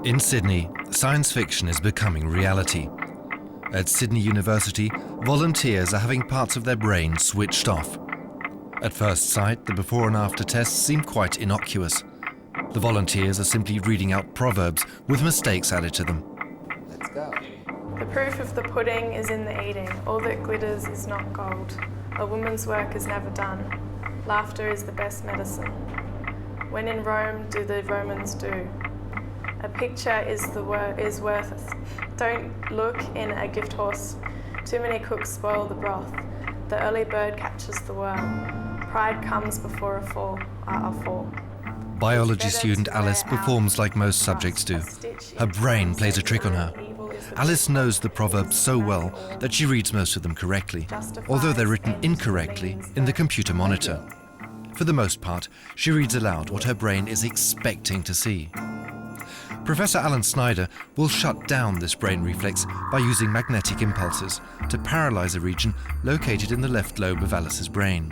In Sydney, science fiction is becoming reality. At Sydney University, volunteers are having parts of their brain switched off. At first sight, the before and after tests seem quite innocuous. The volunteers are simply reading out proverbs with mistakes added to them. Let's go. The proof of the pudding is in the eating. All that glitters is not gold. A woman's work is never done. Laughter is the best medicine. When in Rome, do the Romans do? A picture is worth. Don't look in a gift horse. Too many cooks spoil the broth. The early bird catches the worm. Pride comes before a fall. Biology student Alice performs like most subjects do. Her brain plays a trick on her. Alice knows the proverbs so well that she reads most of them correctly, although they're written incorrectly in the computer monitor. For the most part, she reads aloud what her brain is expecting to see. Professor Alan Snyder will shut down this brain reflex by using magnetic impulses to paralyze a region located in the left lobe of Alice's brain.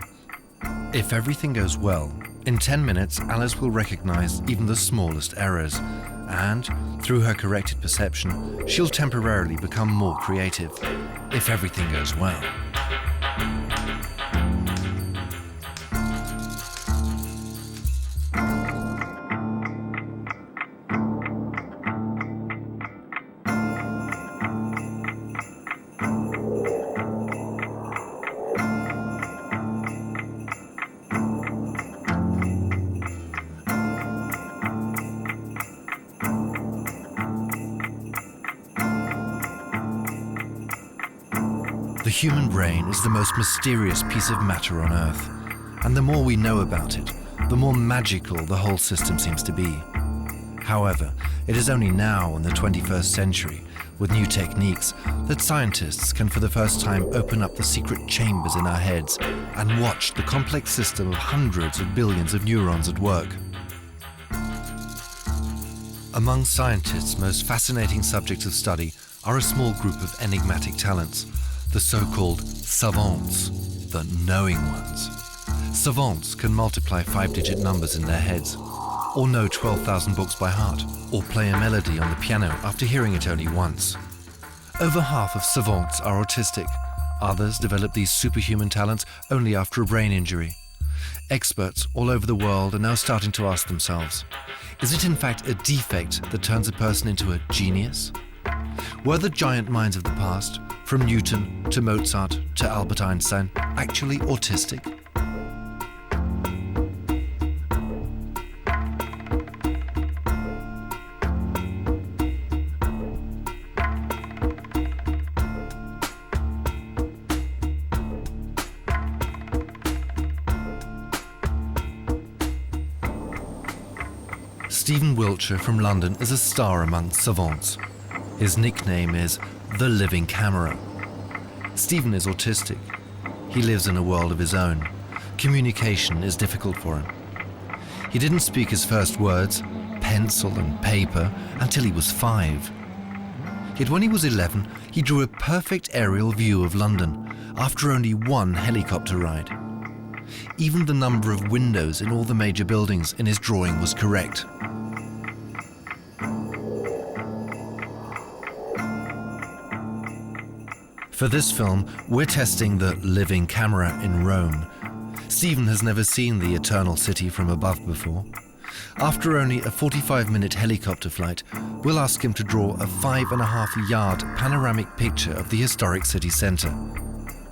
If everything goes well, in 10 minutes Alice will recognize even the smallest errors, and through her corrected perception, she'll temporarily become more creative, if everything goes well. The human brain is the most mysterious piece of matter on Earth, and the more we know about it, the more magical the whole system seems to be. However, it is only now in the 21st century, with new techniques, that scientists can for the first time open up the secret chambers in our heads and watch the complex system of hundreds of billions of neurons at work. Among scientists' most fascinating subjects of study are a small group of enigmatic talents, the so-called savants, the knowing ones. Savants can multiply 5-digit numbers in their heads, or know 12,000 books by heart, or play a melody on the piano after hearing it only once. Over half of savants are autistic. Others develop these superhuman talents only after a brain injury. Experts all over the world are now starting to ask themselves, is it in fact a defect that turns a person into a genius? Were the giant minds of the past, from Newton to Mozart to Albert Einstein, actually autistic? Stephen Wiltshire from London is a star among savants. His nickname is the Living Camera. Stephen is autistic. He lives in a world of his own. Communication is difficult for him. He didn't speak his first words, pencil and paper, until he was 5. Yet when he was 11, he drew a perfect aerial view of London after only one helicopter ride. Even the number of windows in all the major buildings in his drawing was correct. For this film, we're testing the living camera in Rome. Stephen has never seen the Eternal City from above before. After only a 45-minute helicopter flight, we'll ask him to draw a 5.5-yard panoramic picture of the historic city centre.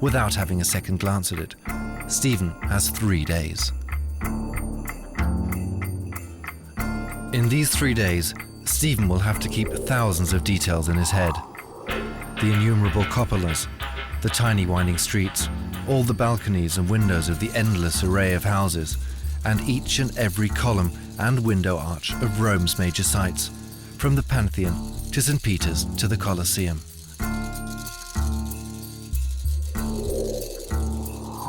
Without having a second glance at it, Stephen has 3 days. In these 3 days, Stephen will have to keep thousands of details in his head. The innumerable cupolas, the tiny winding streets, all the balconies and windows of the endless array of houses, and each and every column and window arch of Rome's major sites, from the Pantheon to St. Peter's to the Colosseum.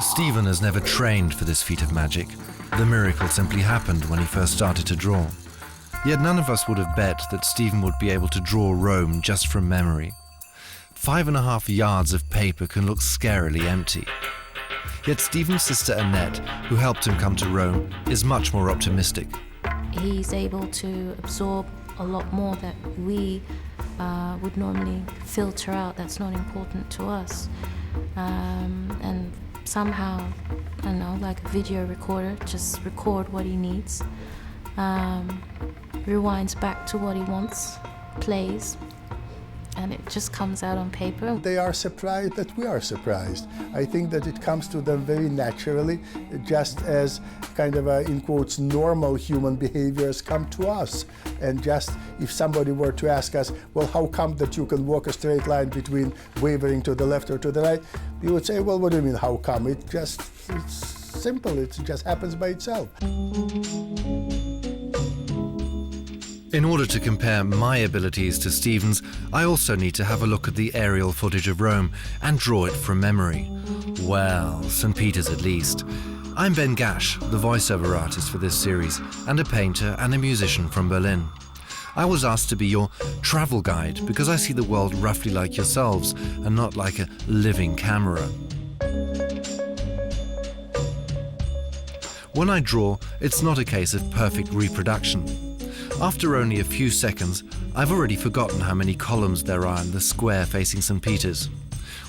Stephen has never trained for this feat of magic. The miracle simply happened when he first started to draw. Yet none of us would have bet that Stephen would be able to draw Rome just from memory. 5.5 yards of paper can look scarily empty. Yet Stephen's sister Annette, who helped him come to Rome, is much more optimistic. He's able to absorb a lot more that we would normally filter out, that's not important to us. And somehow, I don't know, like a video recorder, just record what he needs, rewinds back to what he wants, plays, and it just comes out on paper. They are surprised that we are surprised. I think that it comes to them very naturally, just as kind of in quotes, normal human behaviors come to us. And just if somebody were to ask us, well, how come that you can walk a straight line between wavering to the left or to the right? We would say, well, what do you mean, how come? It's simple, it just happens by itself. In order to compare my abilities to Stephen's, I also need to have a look at the aerial footage of Rome and draw it from memory. Well, St. Peter's at least. I'm Ben Gash, the voiceover artist for this series, and a painter and a musician from Berlin. I was asked to be your travel guide because I see the world roughly like yourselves and not like a living camera. When I draw, it's not a case of perfect reproduction. After only a few seconds, I've already forgotten how many columns there are in the square facing St. Peter's.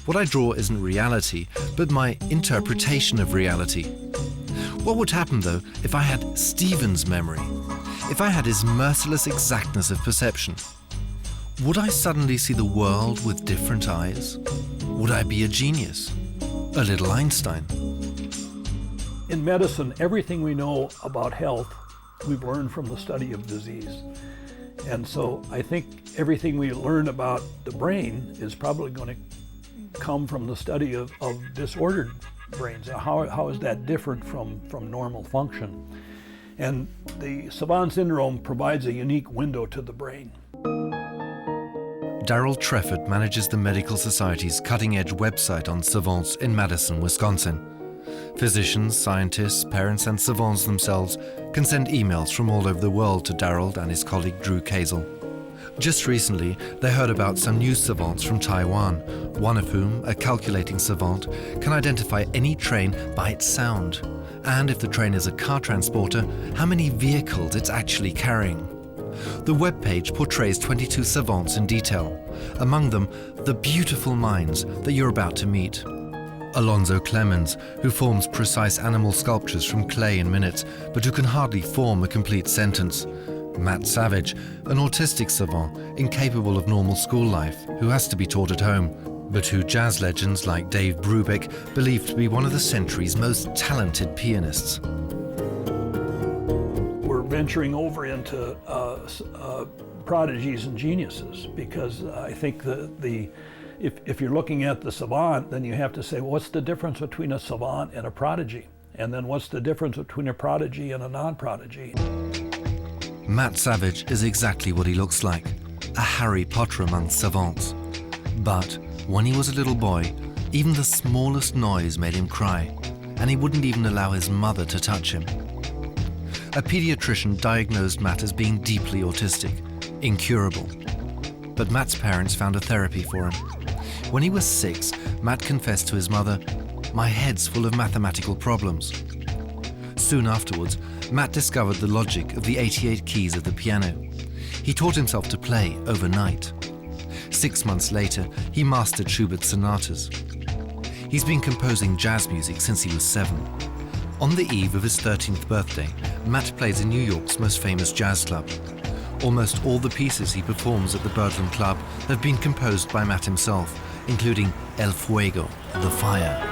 What I draw isn't reality, but my interpretation of reality. What would happen, though, if I had Stephen's memory? If I had his merciless exactness of perception? Would I suddenly see the world with different eyes? Would I be a genius? A little Einstein? In medicine, everything we know about health we've learned from the study of disease. And so I think everything we learn about the brain is probably going to come from the study of disordered brains. How is that different from normal function? And the Savant syndrome provides a unique window to the brain. Darold Treffert manages the Medical Society's cutting-edge website on savants in Madison, Wisconsin. Physicians, scientists, parents and savants themselves can send emails from all over the world to Darold and his colleague Drew Kazel. Just recently, they heard about some new savants from Taiwan, one of whom, a calculating savant, can identify any train by its sound, and if the train is a car transporter, how many vehicles it's actually carrying. The webpage portrays 22 savants in detail, among them the beautiful minds that you're about to meet. Alonzo Clemens, who forms precise animal sculptures from clay in minutes, but who can hardly form a complete sentence. Matt Savage, an autistic savant, incapable of normal school life, who has to be taught at home, but who jazz legends like Dave Brubeck believe to be one of the century's most talented pianists. We're venturing over into prodigies and geniuses, because I think if you're looking at the savant, then you have to say, well, what's the difference between a savant and a prodigy? And then what's the difference between a prodigy and a non-prodigy? Matt Savage is exactly what he looks like, a Harry Potter amongst savants. But when he was a little boy, even the smallest noise made him cry, and he wouldn't even allow his mother to touch him. A pediatrician diagnosed Matt as being deeply autistic, incurable. But Matt's parents found a therapy for him. When he was 6, Matt confessed to his mother, "My head's full of mathematical problems." Soon afterwards, Matt discovered the logic of the 88 keys of the piano. He taught himself to play overnight. 6 months later, he mastered Schubert's sonatas. He's been composing jazz music since he was 7. On the eve of his 13th birthday, Matt plays in New York's most famous jazz club. Almost all the pieces he performs at the Birdland Club have been composed by Matt himself, including El Fuego, the fire.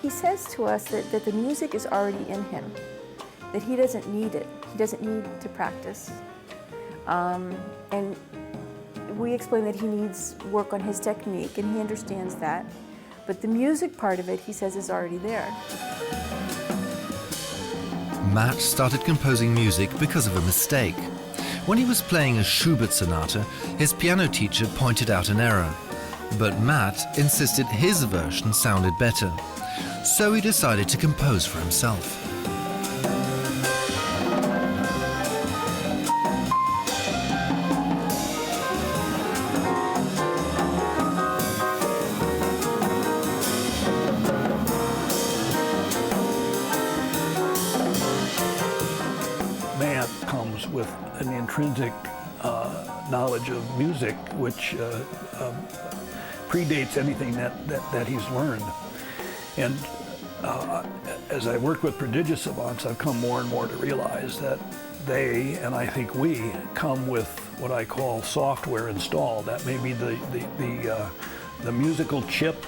He says to us that the music is already in him, that he doesn't need it. He doesn't need to practice. And we explain that he needs work on his technique, and he understands that. But the music part of it, he says, is already there. Matt started composing music because of a mistake. When he was playing a Schubert sonata, his piano teacher pointed out an error. But Matt insisted his version sounded better. So he decided to compose for himself. Matt comes with an intrinsic knowledge of music which predates anything that he's learned. And as I work with prodigious savants, I've come more and more to realize that they, and I think we, come with what I call software installed. That may be the musical chip,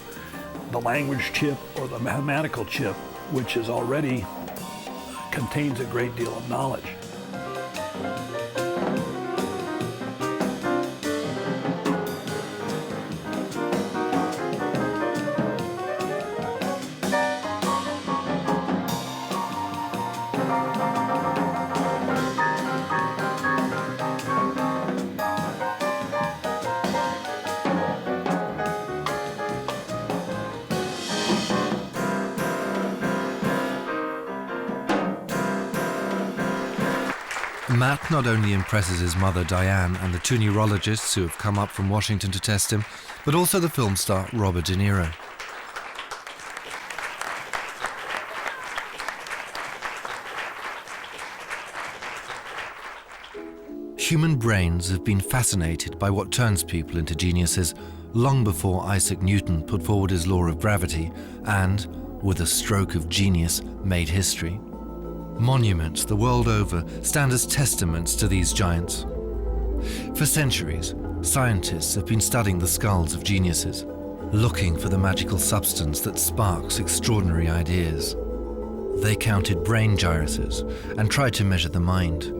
the language chip, or the mathematical chip, which is already contains a great deal of knowledge. Matt not only impresses his mother Diane and the two neurologists who have come up from Washington to test him, but also the film star Robert De Niro. Human brains have been fascinated by what turns people into geniuses long before Isaac Newton put forward his law of gravity and, with a stroke of genius, made history. Monuments the world over stand as testaments to these giants. For centuries, scientists have been studying the skulls of geniuses, looking for the magical substance that sparks extraordinary ideas. They counted brain gyruses and tried to measure the mind.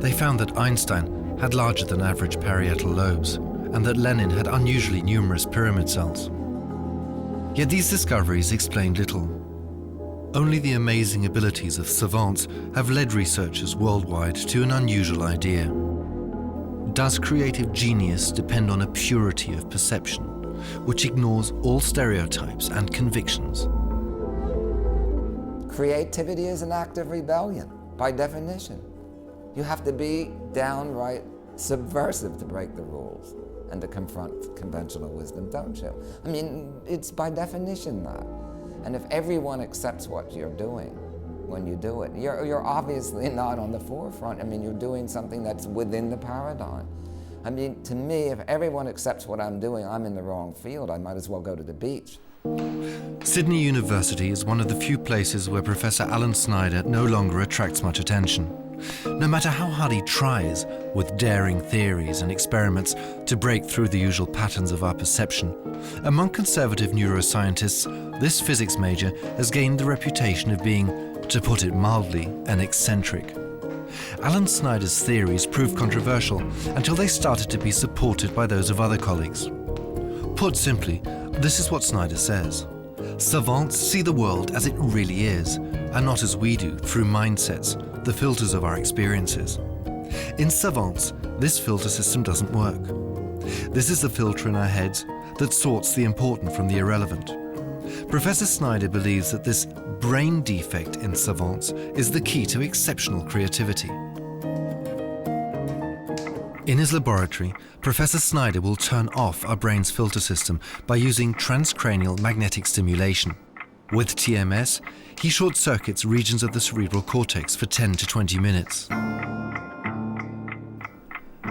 They found that Einstein had larger than average parietal lobes and that Lenin had unusually numerous pyramid cells. Yet these discoveries explained little. Only the amazing abilities of savants have led researchers worldwide to an unusual idea. Does creative genius depend on a purity of perception, which ignores all stereotypes and convictions? Creativity is an act of rebellion, by definition. You have to be downright subversive to break the rules and to confront conventional wisdom, don't you? I mean, it's by definition that. And if everyone accepts what you're doing when you do it, you're obviously not on the forefront. I mean, you're doing something that's within the paradigm. I mean, to me, if everyone accepts what I'm doing, I'm in the wrong field. I might as well go to the beach. Sydney University is one of the few places where Professor Alan Snyder no longer attracts much attention. No matter how hard he tries, with daring theories and experiments, to break through the usual patterns of our perception, among conservative neuroscientists, this physics major has gained the reputation of being, to put it mildly, an eccentric. Alan Snyder's theories proved controversial until they started to be supported by those of other colleagues. Put simply, this is what Snyder says. Savants see the world as it really is, and not as we do through mindsets, the filters of our experiences. In savants, this filter system doesn't work. This is the filter in our heads that sorts the important from the irrelevant. Professor Snyder believes that this brain defect in savants is the key to exceptional creativity. In his laboratory, Professor Snyder will turn off our brain's filter system by using transcranial magnetic stimulation. With TMS, he short-circuits regions of the cerebral cortex for 10 to 20 minutes.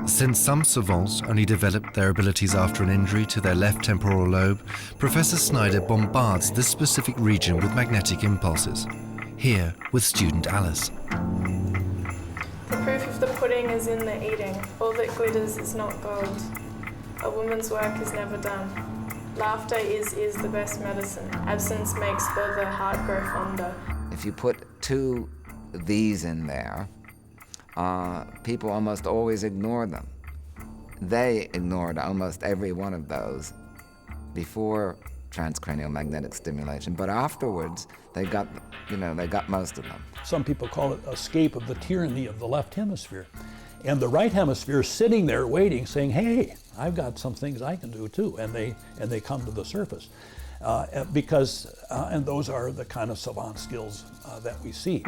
Since some savants only develop their abilities after an injury to their left temporal lobe, Professor Snyder bombards this specific region with magnetic impulses. Here with student Alice. The proof of the pudding is in the eating. All that glitters is not gold. A woman's work is never done. Laughter is the best medicine. Absence makes the heart grow fonder. If you put two these in there, people almost always ignore them. They ignored almost every one of those before transcranial magnetic stimulation, but afterwards they got most of them. Some people call it escape of the tyranny of the left hemisphere. And the right hemisphere is sitting there waiting, saying, hey, I've got some things I can do too. And they come to the surface. And those are the kind of savant skills that we see.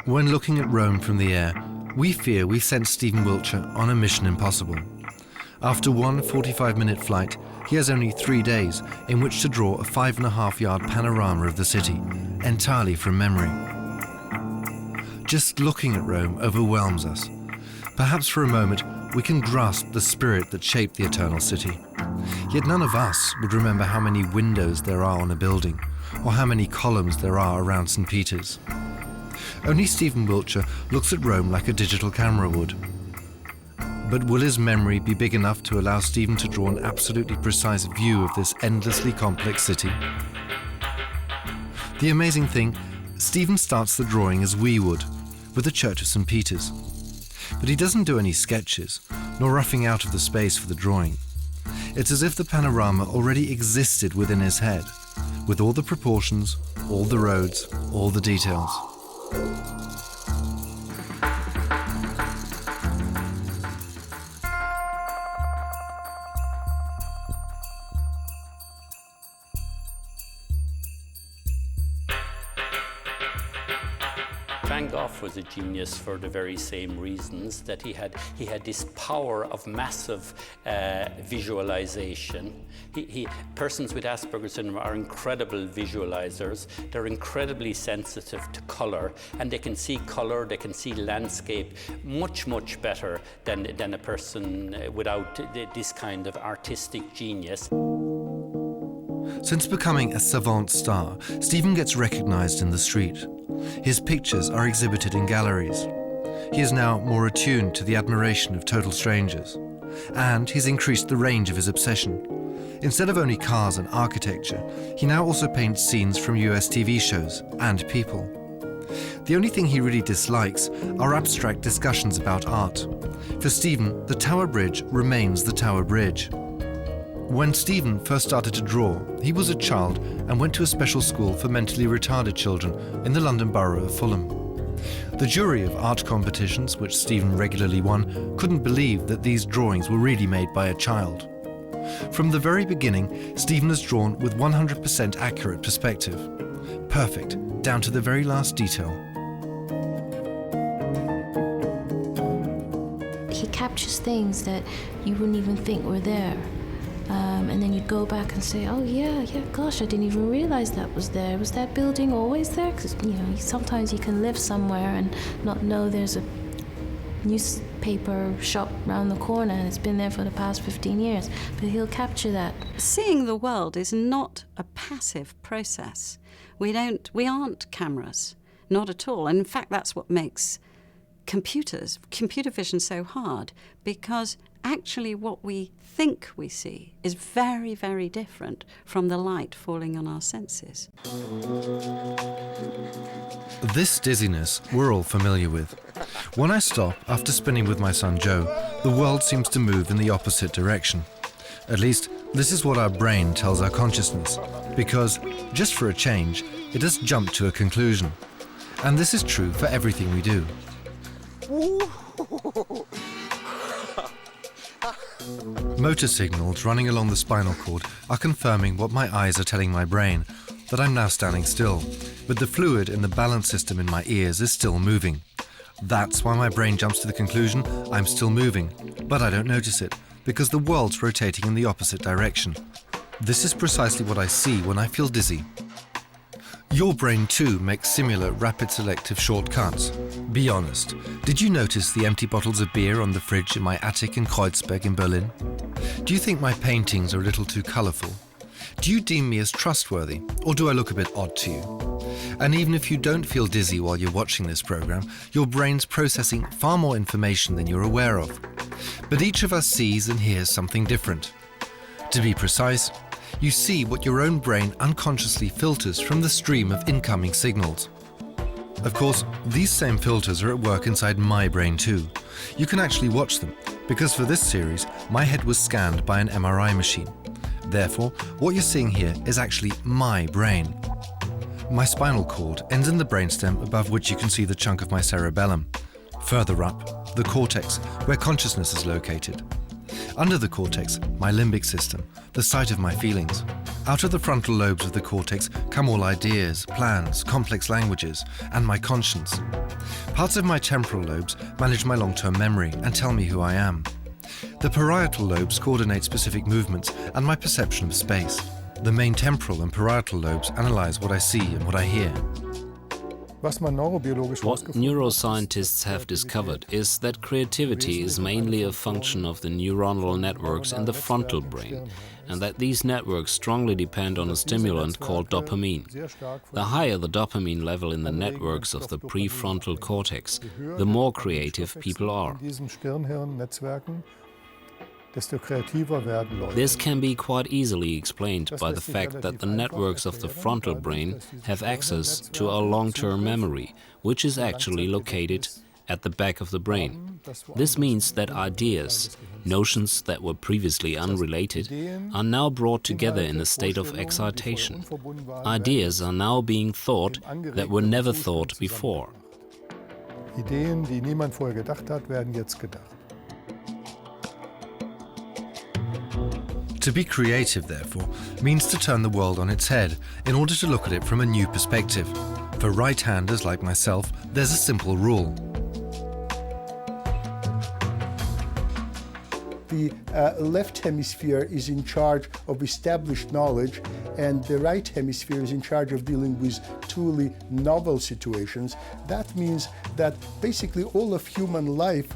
When looking at Rome from the air, we fear we've sent Stephen Wiltshire on a mission impossible. After one 45-minute flight, he has only 3 days in which to draw a 5.5-yard panorama of the city, entirely from memory. Just looking at Rome overwhelms us. Perhaps for a moment we can grasp the spirit that shaped the eternal city. Yet none of us would remember how many windows there are on a building, or how many columns there are around St. Peter's. Only Stephen Wiltshire looks at Rome like a digital camera would. But will his memory be big enough to allow Stephen to draw an absolutely precise view of this endlessly complex city? The amazing thing, Stephen starts the drawing as we would, with the Church of St. Peter's. But he doesn't do any sketches, nor roughing out of the space for the drawing. It's as if the panorama already existed within his head, with all the proportions, all the roads, all the details. Van Gogh was a genius for the very same reasons, that he had this power of massive visualization. Persons with Asperger's syndrome are incredible visualizers. They're incredibly sensitive to color, and they can see color, they can see landscape much, much better than a person without this kind of artistic genius. Since becoming a savant star, Stephen gets recognized in the street. His pictures are exhibited in galleries. He is now more attuned to the admiration of total strangers. And he's increased the range of his obsession. Instead of only cars and architecture, he now also paints scenes from US TV shows and people. The only thing he really dislikes are abstract discussions about art. For Stephen, the Tower Bridge remains the Tower Bridge. When Stephen first started to draw, he was a child and went to a special school for mentally retarded children in the London borough of Fulham. The jury of art competitions, which Stephen regularly won, couldn't believe that these drawings were really made by a child. From the very beginning, Stephen has drawn with 100% accurate perspective. Perfect, down to the very last detail. He captures things that you wouldn't even think were there. And then you'd go back and say, oh yeah, gosh, I didn't even realize that was there. Was that building always there? Because, sometimes you can live somewhere and not know there's a newspaper shop around the corner and it's been there for the past 15 years. But he'll capture that. Seeing the world is not a passive process. We aren't cameras, not at all. And in fact, that's what makes computer vision so hard, because actually what we think we see is very, very different from the light falling on our senses. This dizziness we're all familiar with. When I stop after spinning with my son Joe, the world seems to move in the opposite direction. At least, this is what our brain tells our consciousness, because, just for a change, it has jumped to a conclusion. And this is true for everything we do. Motor signals running along the spinal cord are confirming what my eyes are telling my brain, that I'm now standing still, but the fluid in the balance system in my ears is still moving. That's why my brain jumps to the conclusion I'm still moving, but I don't notice it, because the world's rotating in the opposite direction. This is precisely what I see when I feel dizzy. Your brain too makes similar rapid selective shortcuts. Be honest, did you notice the empty bottles of beer on the fridge in my attic in Kreuzberg in Berlin? Do you think my paintings are a little too colourful? Do you deem me as trustworthy, or do I look a bit odd to you? And even if you don't feel dizzy while you're watching this programme, your brain's processing far more information than you're aware of. But each of us sees and hears something different. To be precise, you see what your own brain unconsciously filters from the stream of incoming signals. Of course, these same filters are at work inside my brain too. You can actually watch them, because for this series, my head was scanned by an MRI machine. Therefore, what you're seeing here is actually my brain. My spinal cord ends in the brainstem above which you can see the chunk of my cerebellum. Further up, the cortex, where consciousness is located. Under the cortex, my limbic system, the site of my feelings. Out of the frontal lobes of the cortex come all ideas, plans, complex languages, and my conscience. Parts of my temporal lobes manage my long-term memory and tell me who I am. The parietal lobes coordinate specific movements and my perception of space. The main temporal and parietal lobes analyze what I see and what I hear. What neuroscientists have discovered is that creativity is mainly a function of the neuronal networks in the frontal brain, and that these networks strongly depend on a stimulant called dopamine. The higher the dopamine level in the networks of the prefrontal cortex, the more creative people are. This can be quite easily explained by the fact that the networks of the frontal brain have access to our long-term memory, which is actually located at the back of the brain. This means that ideas, notions that were previously unrelated, are now brought together in a state of excitation. Ideas are now being thought that were never thought before. Ideen, die niemand vorher gedacht hat, werden jetzt gedacht. To be creative, therefore, means to turn the world on its head in order to look at it from a new perspective. For right-handers like myself, there's a simple rule. The left hemisphere is in charge of established knowledge, and the right hemisphere is in charge of dealing with truly novel situations. That means that basically all of human life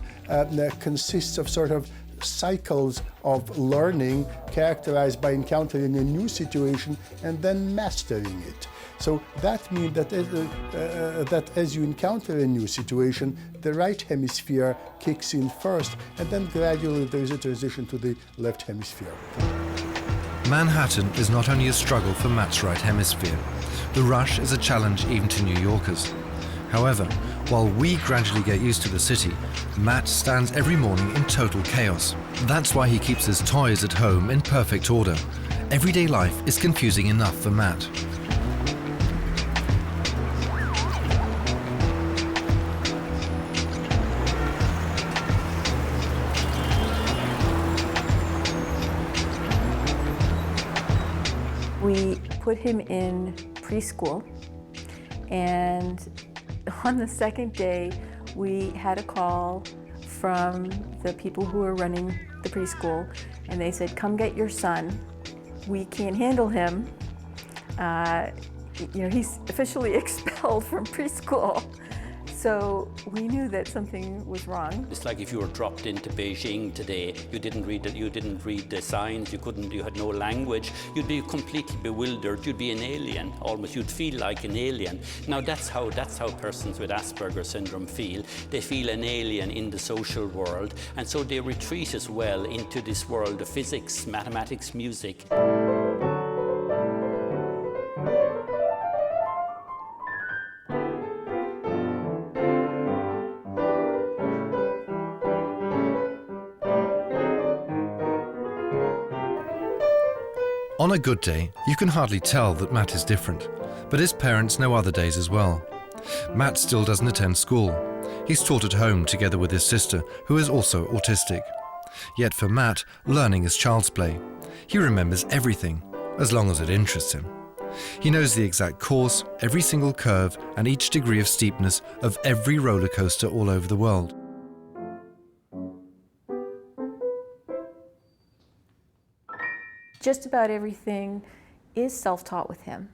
consists of sort of cycles of learning characterized by encountering a new situation and then mastering it. So that means that as you encounter a new situation, the right hemisphere kicks in first, and then gradually there is a transition to the left hemisphere. Manhattan is not only a struggle for Matt's right hemisphere. The rush is a challenge even to New Yorkers. However, while we gradually get used to the city, Matt stands every morning in total chaos. That's why he keeps his toys at home in perfect order. Everyday life is confusing enough for Matt. We put him in preschool, and on the second day, we had a call from the people who were running the preschool, and they said, "Come get your son. We can't handle him. He's officially expelled from preschool." So we knew that something was wrong. It's like if you were dropped into Beijing today, you didn't read the signs, you had no language, you'd be completely bewildered, you'd be an alien, almost, you'd feel like an alien. Now that's how persons with Asperger's syndrome feel. They feel an alien in the social world, and so they retreat as well into this world of physics, mathematics, music. On a good day, you can hardly tell that Matt is different, but his parents know other days as well. Matt still doesn't attend school. He's taught at home together with his sister, who is also autistic. Yet for Matt, learning is child's play. He remembers everything, as long as it interests him. He knows the exact course, every single curve, and each degree of steepness of every roller coaster all over the world. Just about everything is self-taught with him.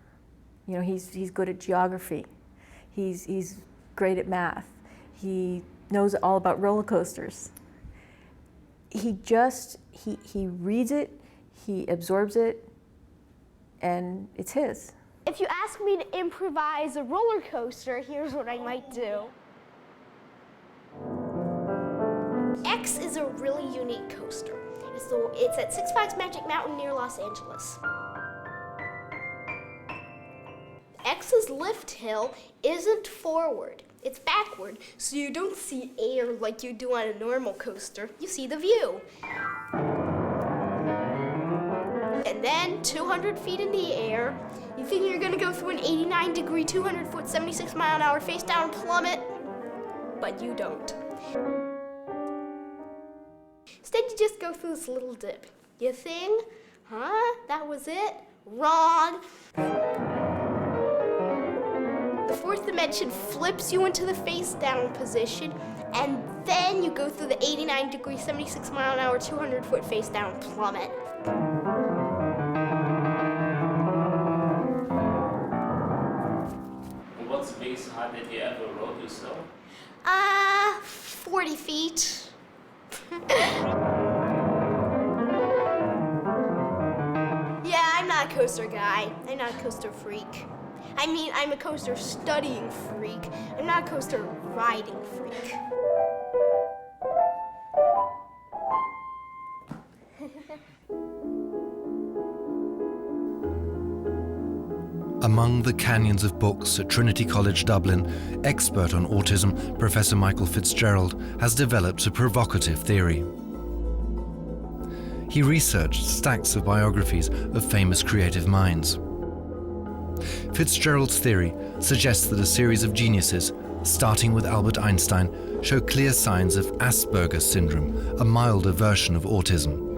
You know, he's good at geography. He's great at math. He knows all about roller coasters. He reads it, he absorbs it, and it's his. If you ask me to improvise a roller coaster, here's what I might do. X is a really unique coaster. So it's at Six Flags Magic Mountain near Los Angeles. X's lift hill isn't forward, it's backward, so you don't see air like you do on a normal coaster, you see the view. and then 200 feet in the air. You think you're gonna go through an 89-degree, 200-foot, 76-mile-an-hour face-down plummet, but you don't. Instead, you just go through this little dip. You think, huh? That was it? Wrong. The fourth dimension flips you into the face-down position, and then you go through the 89-degree, 76-mile-an-hour, 200-foot face-down plummet. What's the biggest height that you ever rode yourself? 40 feet. Yeah, I'm not a coaster guy. I'm not a coaster freak. I mean, I'm a coaster studying freak. I'm not a coaster riding freak. Among the canyons of books at Trinity College Dublin, expert on autism Professor Michael Fitzgerald has developed a provocative theory. He researched stacks of biographies of famous creative minds. Fitzgerald's theory suggests that a series of geniuses, starting with Albert Einstein, show clear signs of Asperger's syndrome, a milder version of autism.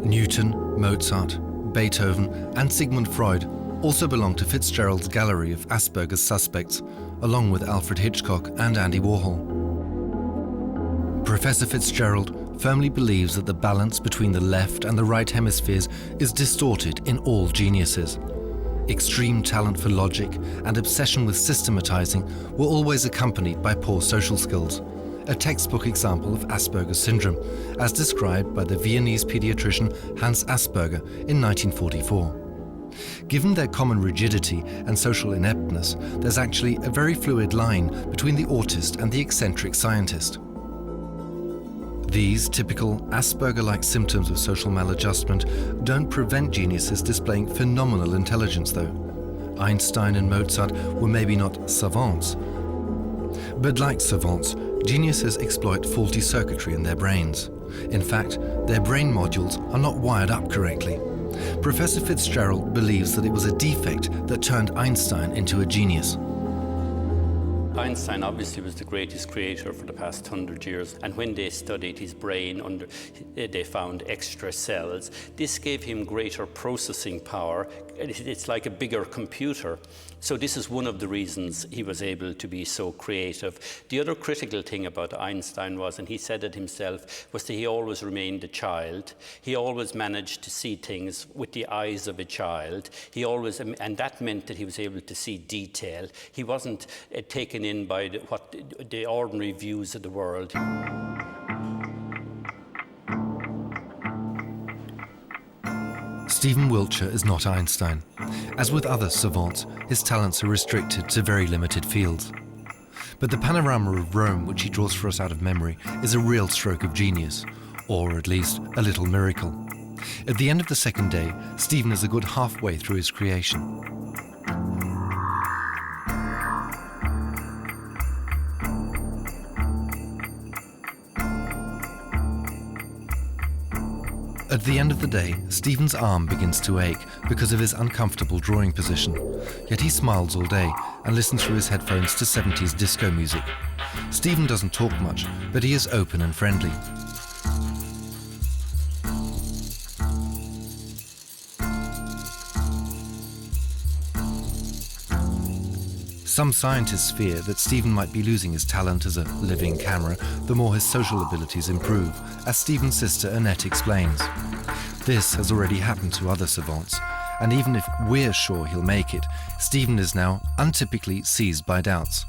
Newton, Mozart, Beethoven, and Sigmund Freud also belong to Fitzgerald's gallery of Asperger's suspects, along with Alfred Hitchcock and Andy Warhol. Professor Fitzgerald firmly believes that the balance between the left and the right hemispheres is distorted in all geniuses. Extreme talent for logic and obsession with systematizing were always accompanied by poor social skills, a textbook example of Asperger's syndrome, as described by the Viennese pediatrician Hans Asperger in 1944. Given their common rigidity and social ineptness, there's actually a very fluid line between the autist and the eccentric scientist. These typical Asperger-like symptoms of social maladjustment don't prevent geniuses displaying phenomenal intelligence, though. Einstein and Mozart were maybe not savants, but like savants, geniuses exploit faulty circuitry in their brains. In fact, their brain modules are not wired up correctly. Professor Fitzgerald believes that it was a defect that turned Einstein into a genius. Einstein obviously was the greatest creator for the past 100 years, and when they studied his brain, they found extra cells. This gave him greater processing power. It's like a bigger computer. So this is one of the reasons he was able to be so creative. The other critical thing about Einstein was, and he said it himself, was that he always remained a child. He always managed to see things with the eyes of a child. And that meant that he was able to see detail. He wasn't taken in by the ordinary views of the world. Stephen Wiltshire is not Einstein. As with other savants, his talents are restricted to very limited fields. But the panorama of Rome, which he draws for us out of memory, is a real stroke of genius, or at least a little miracle. At the end of the second day, Stephen is a good halfway through his creation. At the end of the day, Stephen's arm begins to ache because of his uncomfortable drawing position. Yet he smiles all day and listens through his headphones to 70s disco music. Stephen doesn't talk much, but he is open and friendly. Some scientists fear that Stephen might be losing his talent as a living camera the more his social abilities improve, as Stephen's sister Annette explains. This has already happened to other savants, and even if we're sure he'll make it, Stephen is now untypically seized by doubts.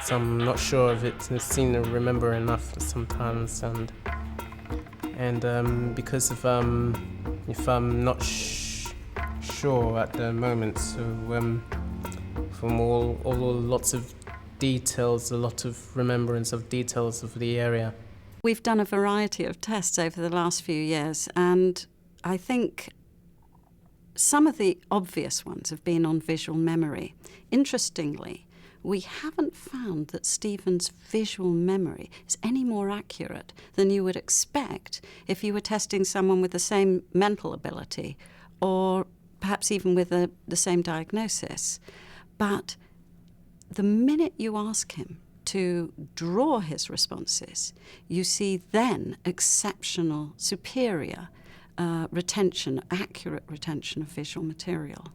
So I'm not sure if it's seem to remember enough sometimes, and because if I'm not sure at the moment, so from all lots of details, a lot of remembrance of details of the area. We've done a variety of tests over the last few years, and I think some of the obvious ones have been on visual memory. Interestingly, we haven't found that Stephen's visual memory is any more accurate than you would expect if you were testing someone with the same mental ability or perhaps even with the same diagnosis. But the minute you ask him to draw his responses, you see then exceptional, superior retention, accurate retention of visual material.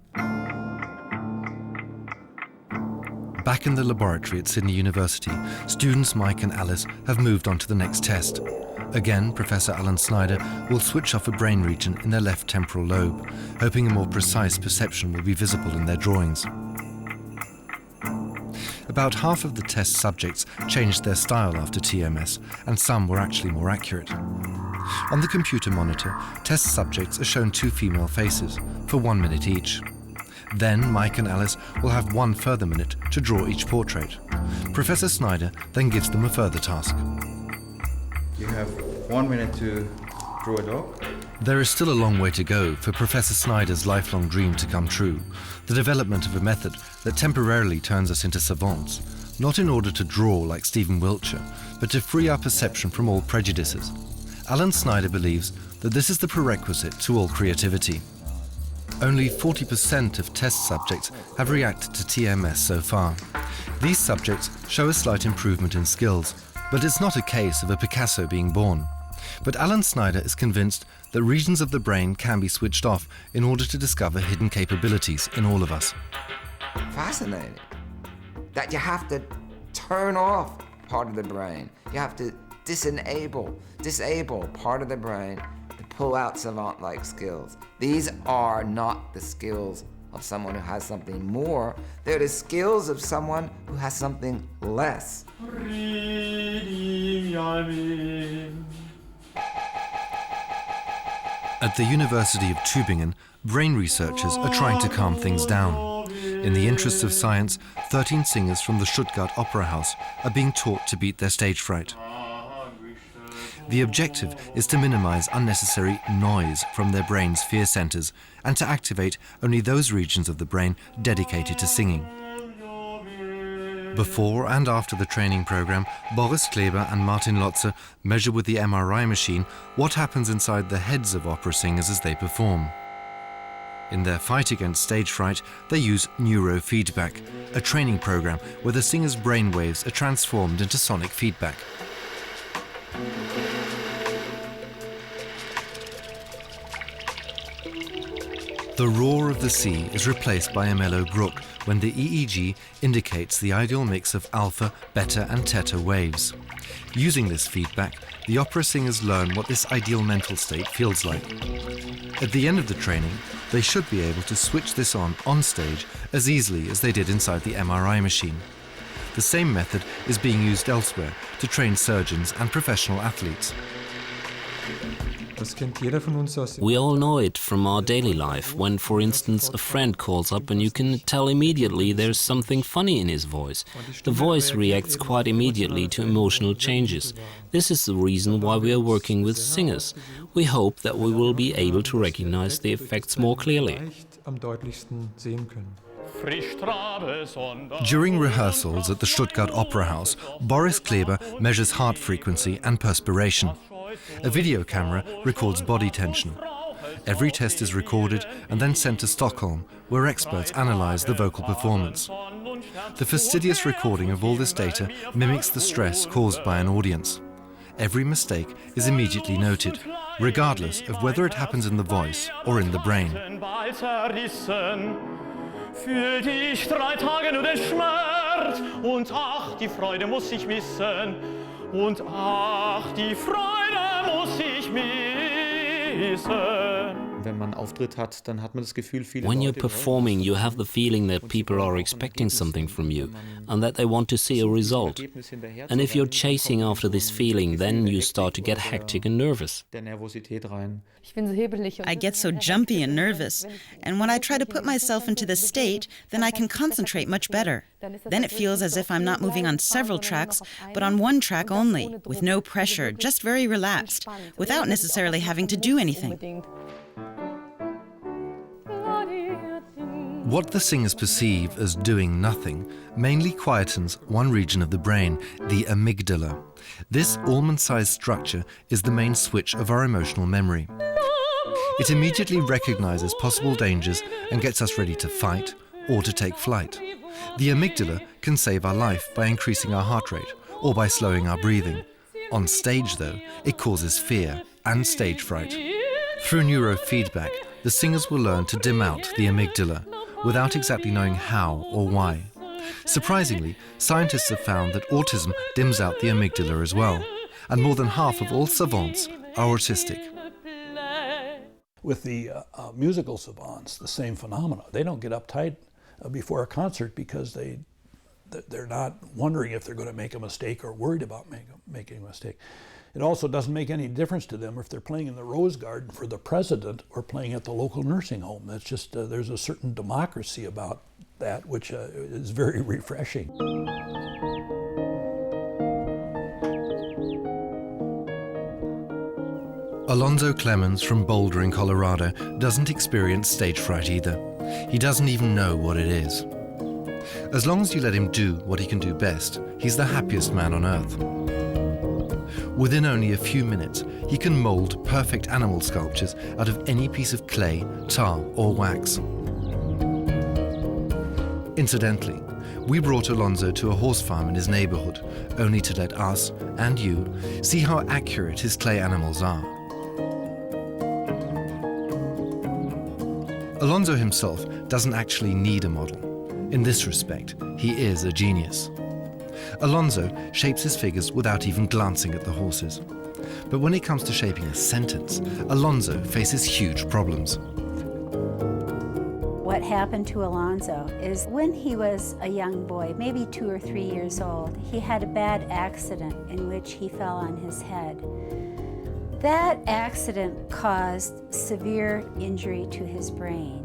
Back in the laboratory at Sydney University, students Mike and Alice have moved on to the next test. Again, Professor Alan Snyder will switch off a brain region in their left temporal lobe, hoping a more precise perception will be visible in their drawings. About half of the test subjects changed their style after TMS, and some were actually more accurate. On the computer monitor, test subjects are shown 2 female faces, for 1 minute each. Then Mike and Alice will have 1 further minute to draw each portrait. Professor Snyder then gives them a further task. You have 1 minute to draw a dog. There is still a long way to go for Professor Snyder's lifelong dream to come true, the development of a method that temporarily turns us into savants, not in order to draw like Stephen Wiltshire, but to free our perception from all prejudices. Alan Snyder believes that this is the prerequisite to all creativity. Only 40% of test subjects have reacted to TMS so far. These subjects show a slight improvement in skills, but it's not a case of a Picasso being born. But Alan Snyder is convinced that regions of the brain can be switched off in order to discover hidden capabilities in all of us. Fascinating. That you have to turn off part of the brain. You have to disable part of the brain to pull out savant-like skills. These are not the skills of someone who has something more. They're the skills of someone who has something less. At the University of Tübingen, brain researchers are trying to calm things down. In the interests of science, 13 singers from the Stuttgart Opera House are being taught to beat their stage fright. The objective is to minimize unnecessary noise from their brain's fear centers and to activate only those regions of the brain dedicated to singing. Before and after the training program, Boris Kleber and Martin Lotzer measure with the MRI machine what happens inside the heads of opera singers as they perform. In their fight against stage fright, they use neurofeedback, a training program where the singer's brainwaves are transformed into sonic feedback. The roar of the sea is replaced by a mellow brook when the EEG indicates the ideal mix of alpha, beta and theta waves. Using this feedback, the opera singers learn what this ideal mental state feels like. At the end of the training, they should be able to switch this on stage as easily as they did inside the MRI machine. The same method is being used elsewhere to train surgeons and professional athletes. We all know it from our daily life, when, for instance, a friend calls up and you can tell immediately there's something funny in his voice. The voice reacts quite immediately to emotional changes. This is the reason why we are working with singers. We hope that we will be able to recognize the effects more clearly. During rehearsals at the Stuttgart Opera House, Boris Kleber measures heart frequency and perspiration. A video camera records body tension. Every test is recorded and then sent to Stockholm, where experts analyze the vocal performance. The fastidious recording of all this data mimics the stress caused by an audience. Every mistake is immediately noted, regardless of whether it happens in the voice or in the brain. Fühlte ich 3 Tage nur den Schmerz und ach, die Freude muss ich missen und ach, die Freude muss ich missen. When you're performing, you have the feeling that people are expecting something from you and that they want to see a result. And if you're chasing after this feeling, then you start to get hectic and nervous. I get so jumpy and nervous, and when I try to put myself into this state, then I can concentrate much better. Then it feels as if I'm not moving on several tracks, but on one track only, with no pressure, just very relaxed, without necessarily having to do anything. What the singers perceive as doing nothing mainly quietens one region of the brain, the amygdala. This almond-sized structure is the main switch of our emotional memory. It immediately recognizes possible dangers and gets us ready to fight or to take flight. The amygdala can save our life by increasing our heart rate or by slowing our breathing. On stage, though, it causes fear and stage fright. Through neurofeedback, the singers will learn to dim out the amygdala without exactly knowing how or why. Surprisingly, scientists have found that autism dims out the amygdala as well, and more than half of all savants are autistic. With the musical savants, the same phenomena. They don't get uptight before a concert because they're not wondering if they're going to make a mistake or worried about making a mistake. It also doesn't make any difference to them if they're playing in the Rose Garden for the president or playing at the local nursing home. That's just, there's a certain democracy about that, which is very refreshing. Alonzo Clemens from Boulder in Colorado doesn't experience stage fright either. He doesn't even know what it is. As long as you let him do what he can do best, he's the happiest man on earth. Within only a few minutes, he can mold perfect animal sculptures out of any piece of clay, tar, or wax. Incidentally, we brought Alonzo to a horse farm in his neighborhood, only to let us, and you, see how accurate his clay animals are. Alonzo himself doesn't actually need a model. In this respect, he is a genius. Alonzo shapes his figures without even glancing at the horses. But when it comes to shaping a sentence, Alonzo faces huge problems. What happened to Alonzo is when he was a young boy, maybe 2 or 3 years old, he had a bad accident in which he fell on his head. That accident caused severe injury to his brain.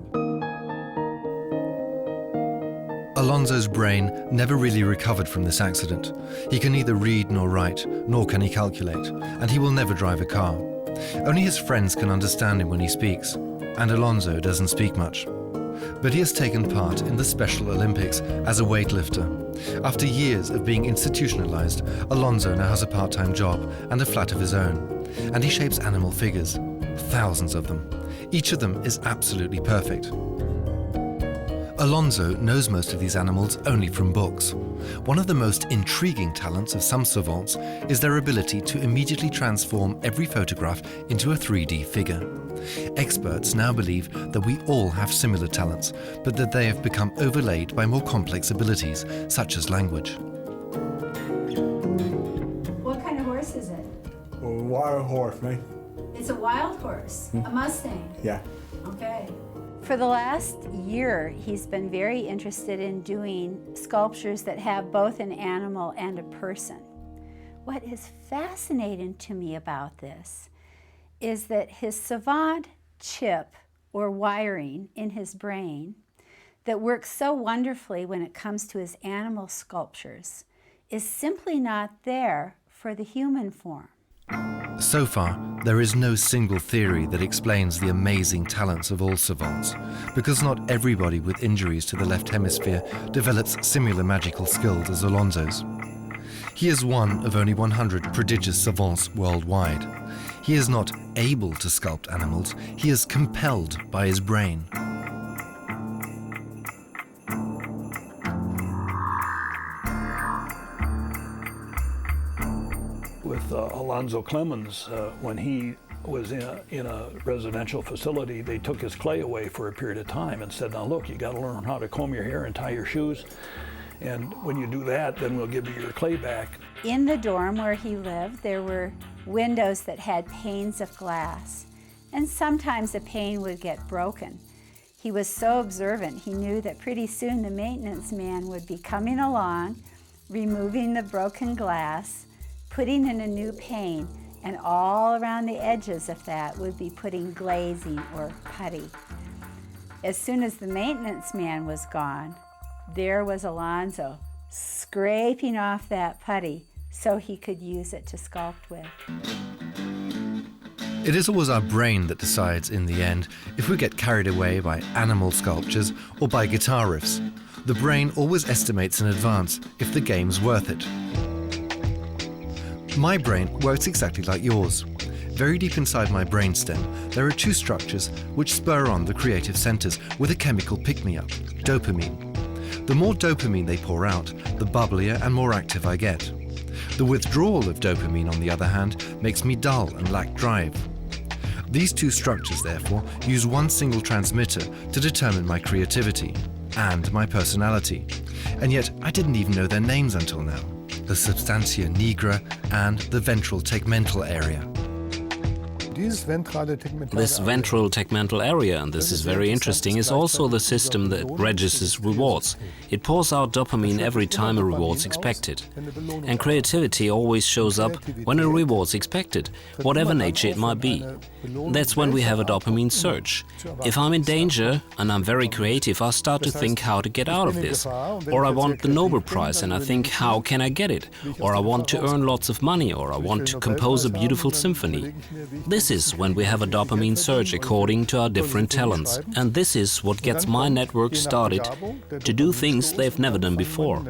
Alonzo's brain never really recovered from this accident. He can neither read nor write, nor can he calculate, and he will never drive a car. Only his friends can understand him when he speaks, and Alonzo doesn't speak much. But he has taken part in the Special Olympics as a weightlifter. After years of being institutionalized, Alonzo now has a part-time job and a flat of his own, and he shapes animal figures, thousands of them. Each of them is absolutely perfect. Alonzo knows most of these animals only from books. One of the most intriguing talents of some savants is their ability to immediately transform every photograph into a 3D figure. Experts now believe that we all have similar talents, but that they have become overlaid by more complex abilities, such as language. What kind of horse is it? A wild horse, mate. It's a wild horse, a Mustang. Yeah. Okay. For the last year, he's been very interested in doing sculptures that have both an animal and a person. What is fascinating to me about this is that his savant chip or wiring in his brain that works so wonderfully when it comes to his animal sculptures is simply not there for the human form. So far, there is no single theory that explains the amazing talents of all savants, because not everybody with injuries to the left hemisphere develops similar magical skills as Alonzo's. He is one of only 100 prodigious savants worldwide. He is not able to sculpt animals, he is compelled by his brain. With Alonzo Clemens, when he was in a residential facility, they took his clay away for a period of time and said, now look, you got to learn how to comb your hair and tie your shoes. And when you do that, then we'll give you your clay back. In the dorm where he lived, there were windows that had panes of glass, and sometimes a pane would get broken. He was so observant, he knew that pretty soon the maintenance man would be coming along, removing the broken glass, putting in a new pane, and all around the edges of that would be putting glazing or putty. As soon as the maintenance man was gone, there was Alonzo scraping off that putty so he could use it to sculpt with. It is always our brain that decides in the end if we get carried away by animal sculptures or by guitar riffs. The brain always estimates in advance if the game's worth it. My brain works exactly like yours. Very deep inside my brainstem, there are two structures which spur on the creative centers with a chemical pick-me-up, dopamine. The more dopamine they pour out, the bubblier and more active I get. The withdrawal of dopamine, on the other hand, makes me dull and lack drive. These two structures, therefore, use one single transmitter to determine my creativity and my personality. And yet, I didn't even know their names until now. The substantia nigra and the ventral tegmental area. This ventral tegmental area, and this is very interesting, is also the system that registers rewards. It pours out dopamine every time a reward's expected. And creativity always shows up when a reward's expected, whatever nature it might be. That's when we have a dopamine surge. If I'm in danger and I'm very creative, I start to think how to get out of this. Or I want the Nobel Prize and I think, how can I get it? Or I want to earn lots of money, or I want to compose a beautiful symphony. This is when we have a dopamine surge according to our different talents. And this is what gets my network started to do things they've never done before.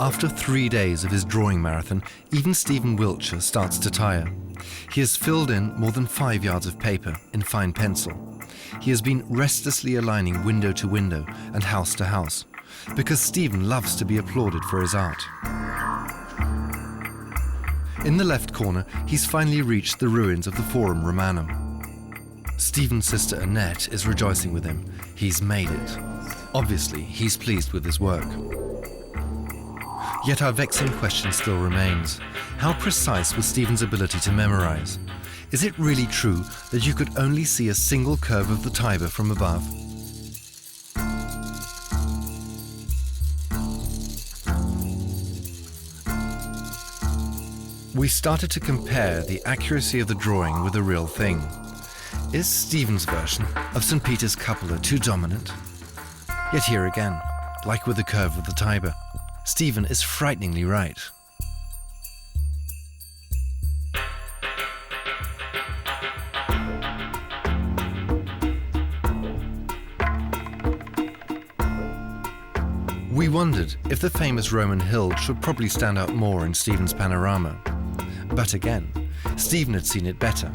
After 3 days of his drawing marathon, even Stephen Wiltshire starts to tire. He has filled in more than 5 yards of paper in fine pencil. He has been restlessly aligning window to window and house to house, because Stephen loves to be applauded for his art. In the left corner, he's finally reached the ruins of the Forum Romanum. Stephen's sister Annette is rejoicing with him. He's made it. Obviously, he's pleased with his work. Yet our vexing question still remains. How precise was Stephen's ability to memorize? Is it really true that you could only see a single curve of the Tiber from above? We started to compare the accuracy of the drawing with the real thing. Is Stephen's version of St. Peter's cupola too dominant? Yet here again, like with the curve of the Tiber, Stephen is frighteningly right. We wondered if the famous Roman hill should probably stand out more in Stephen's panorama. But again, Stephen had seen it better.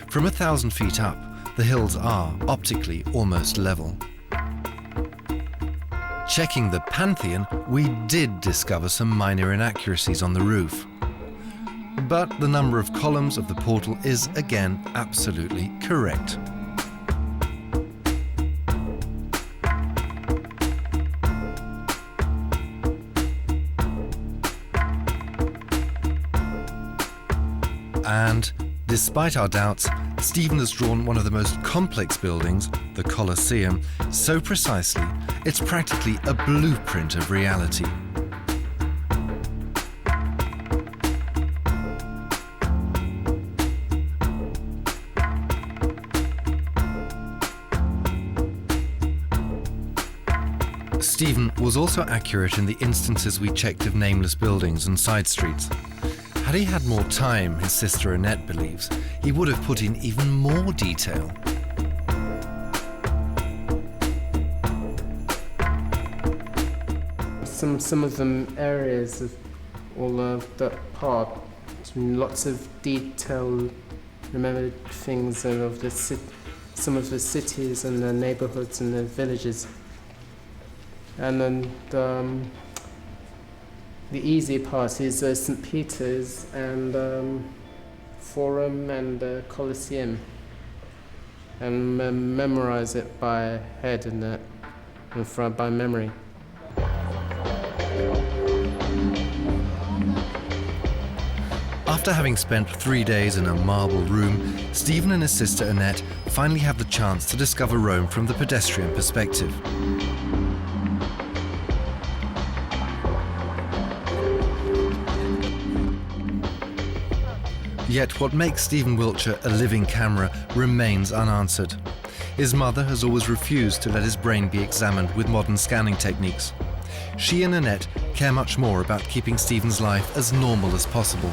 From 1,000 feet up, the hills are, optically, almost level. Checking the Pantheon, we did discover some minor inaccuracies on the roof. But the number of columns of the portal is, again, absolutely correct. And, despite our doubts, Stephen has drawn one of the most complex buildings, the Colosseum, so precisely, it's practically a blueprint of reality. Stephen was also accurate in the instances we checked of nameless buildings and side streets. Had he had more time, his sister Annette believes, he would have put in even more detail. Some of them areas of all of that part, lots of detail, remembered things of the some of the cities and the neighborhoods and the villages. And then the easy part is St. Peter's and Forum and Colosseum, and memorize it by head and by memory. After having spent 3 days in a marble room, Stephen and his sister Annette finally have the chance to discover Rome from the pedestrian perspective. Yet what makes Stephen Wiltshire a living camera remains unanswered. His mother has always refused to let his brain be examined with modern scanning techniques. She and Annette care much more about keeping Stephen's life as normal as possible.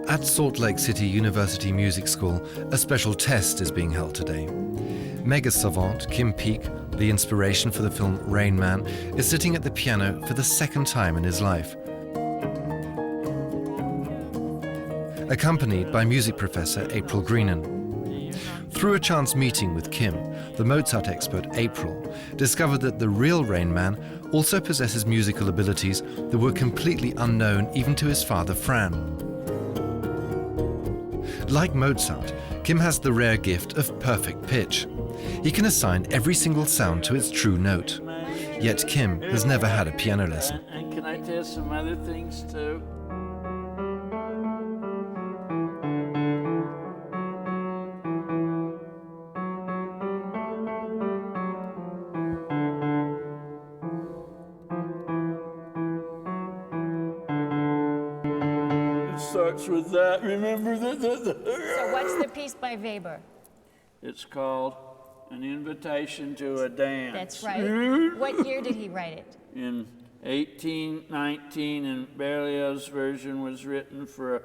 At Salt Lake City University Music School, a special test is being held today. Mega savant Kim Peek, the inspiration for the film Rain Man, is sitting at the piano for the second time in his life. Accompanied by music professor April Greenan. Through a chance meeting with Kim, the Mozart expert April discovered that the real Rain Man also possesses musical abilities that were completely unknown even to his father Fran. Like Mozart, Kim has the rare gift of perfect pitch. He can assign every single sound to its true note. Yet Kim has never had a piano lesson. And can I test some other things too? Starts with that. Remember that. So what's the piece by Weber? It's called An Invitation to a Dance. That's right. What year did he write it? In 1819, and Berlioz's version was written for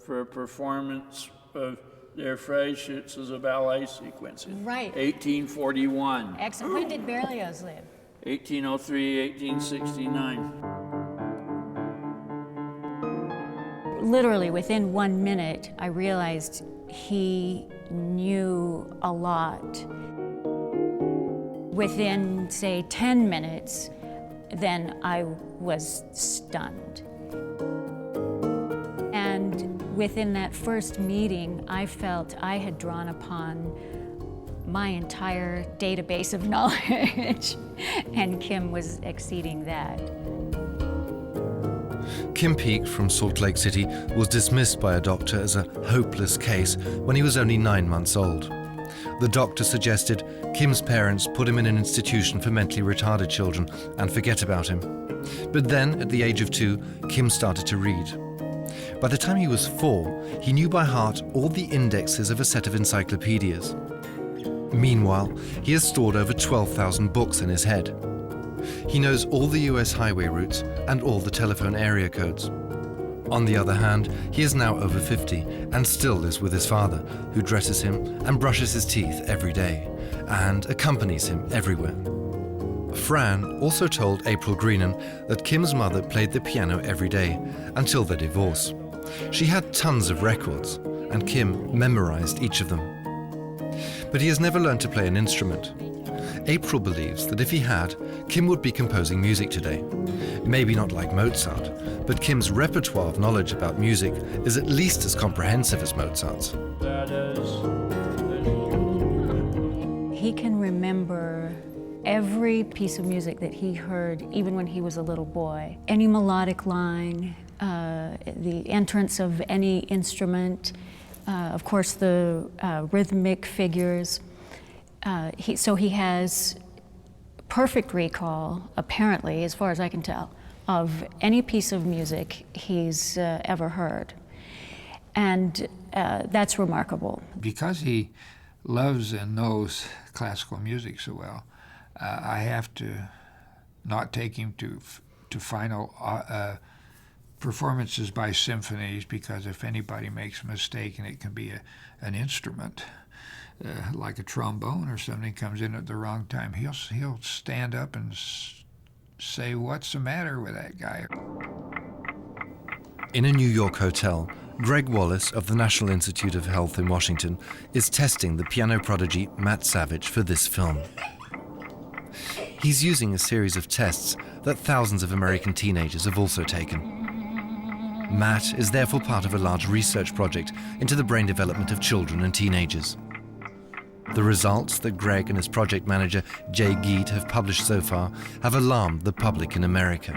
a performance of their Freischütz as a ballet sequence. Right. 1841. Excellent. When did Berlioz live? 1803, 1869. Literally within 1 minute, I realized he knew a lot. Within, say, 10 minutes, then I was stunned. And within that first meeting, I felt I had drawn upon my entire database of knowledge, and Kim was exceeding that. Kim Peek from Salt Lake City was dismissed by a doctor as a hopeless case when he was only 9 months old. The doctor suggested Kim's parents put him in an institution for mentally retarded children and forget about him. But then, at the age of 2, Kim started to read. By the time he was 4, he knew by heart all the indexes of a set of encyclopedias. Meanwhile, he has stored over 12,000 books in his head. He knows all the US highway routes and all the telephone area codes. On the other hand, he is now over 50 and still lives with his father, who dresses him and brushes his teeth every day and accompanies him everywhere. Fran also told April Greenan that Kim's mother played the piano every day until their divorce. She had tons of records, and Kim memorized each of them. But he has never learned to play an instrument. April believes that if he had, Kim would be composing music today. Maybe not like Mozart, but Kim's repertoire of knowledge about music is at least as comprehensive as Mozart's. He can remember every piece of music that he heard, even when he was a little boy. Any melodic line, the entrance of any instrument, of course the rhythmic figures. So he has perfect recall, apparently, as far as I can tell, of any piece of music he's ever heard. And that's remarkable. Because he loves and knows classical music so well, I have to not take him to final performances by symphonies, because if anybody makes a mistake, and it can be an instrument, like a trombone or something, comes in at the wrong time, he'll stand up and say, "What's the matter with that guy?" In a New York hotel, Greg Wallace of the National Institute of Health in Washington is testing the piano prodigy Matt Savage for this film. He's using a series of tests that thousands of American teenagers have also taken. Matt is therefore part of a large research project into the brain development of children and teenagers. The results that Greg and his project manager Jay Geed have published so far have alarmed the public in America.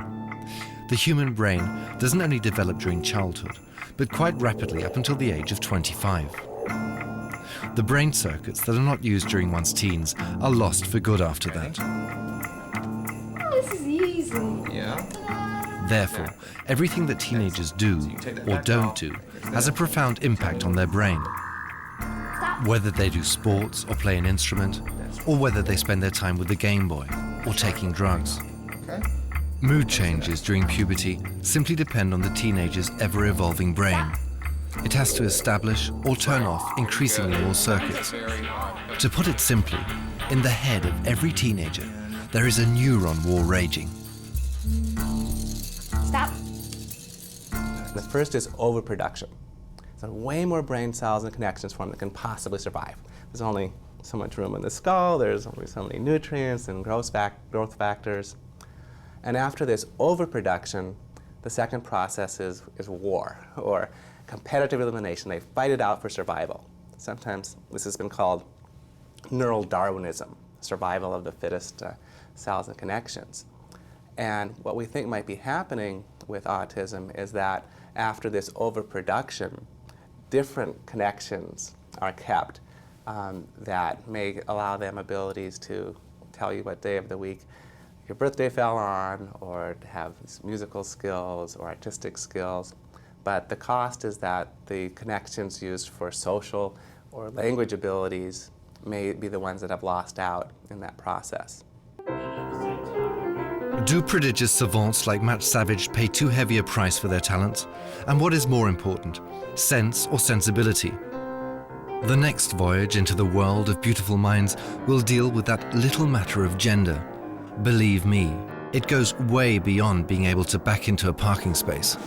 the human brain doesn't only develop during childhood, but quite rapidly up until the age of 25. The brain circuits that are not used during one's teens are lost for good after that. Oh, this is easy. Yeah. Therefore, everything that teenagers do or don't do has a profound impact on their brain. Whether they do sports or play an instrument, or whether they spend their time with the Game Boy or taking drugs. Mood changes during puberty simply depend on the teenager's ever-evolving brain. It has to establish or turn off increasingly more circuits. To put it simply, in the head of every teenager, there is a neuron war raging. Stop. The first is overproduction. So way more brain cells and connections formed that can possibly survive. There's only so much room in the skull, there's only so many nutrients and growth factors. And after this overproduction, the second process is war, or competitive elimination. They fight it out for survival. Sometimes this has been called neural Darwinism, survival of the fittest cells and connections. And what we think might be happening with autism is that after this overproduction, different connections are kept that may allow them abilities to tell you what day of the week your birthday fell on, or to have musical skills or artistic skills. But the cost is that the connections used for social or language abilities may be the ones that have lost out in that process. Do prodigious savants like Matt Savage pay too heavy a price for their talents? And what is more important, sense or sensibility? The next voyage into the world of beautiful minds will deal with that little matter of gender. Believe me, it goes way beyond being able to back into a parking space.